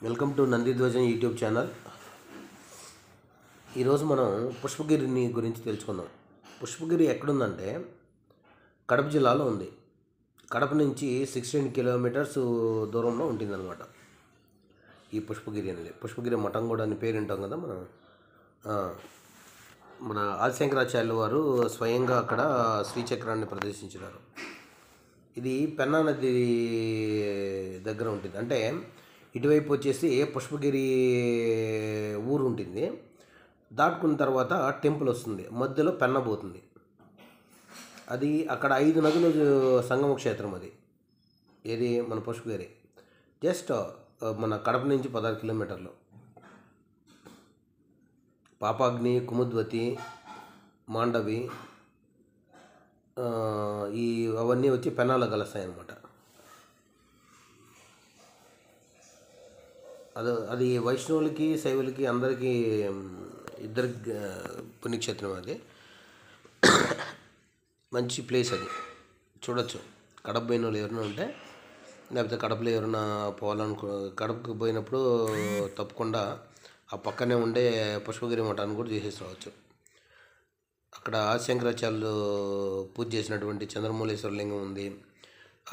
Welcome to Nandidhwajam YouTube channel. ఈరోజు మనం పుష్పగిరిని గురించి తెలుసుకుందాం. పుష్పగిరి ఎక్కడుందంటే కడప జిల్లాలో ఉంది. కడప నుంచి 16 కిలోమీటర్స్ దూరంలో ఉంటుందన్నమాట ఈ పుష్పగిరి అనేది. పుష్పగిరి మఠం కూడా అని పేరు వింటాం కదా మనం. మన ఆదిశంకరాచార్యులు వారు స్వయంగా అక్కడ శ్రీచక్రాన్ని ప్రదర్శించినారు. ఇది పెన్నా నది దగ్గర ఉంటుంది. అంటే ఇటువైపు వచ్చేసి పుష్పగిరి ఊరు ఉంటుంది. దాటుకున్న తర్వాత టెంపుల్ వస్తుంది, మధ్యలో పెన్న పోతుంది. అది అక్కడ 5 నదులు సంగమ క్షేత్రం. అది ఏది మన పుష్పగిరి జస్ట్ మన కడప నుంచి 16 కిలోమీటర్లు. పాపాగ్ని, కుముద్వతి, మాండవి అవన్నీ వచ్చి పెన్నాలో కలుస్తాయి అన్నమాట. అది వైష్ణవులకి, శైవులకి అందరికీ ఇద్దరు పుణ్యక్షేత్రం. అది మంచి ప్లేస్, అది చూడొచ్చు. కడప పోయిన వాళ్ళు ఎవరైనా ఉంటే, లేకపోతే కడపలో ఎవరైనా కడపకు పోయినప్పుడు తప్పకుండా ఆ పక్కనే ఉండే పుష్పగిరి మఠాన్ని కూడా చూసేసి రావచ్చు. అక్కడ ఆదిశంకరాచార్యులు పూజ చేసినటువంటి చంద్రమౌళేశ్వర లింగం ఉంది.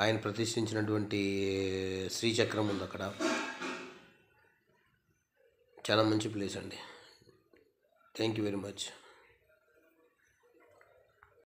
ఆయన ప్రతిష్ఠించినటువంటి శ్రీచక్రం ఉంది అక్కడ. చాలా మంచి ప్లేస్ అండి. Thank you very much.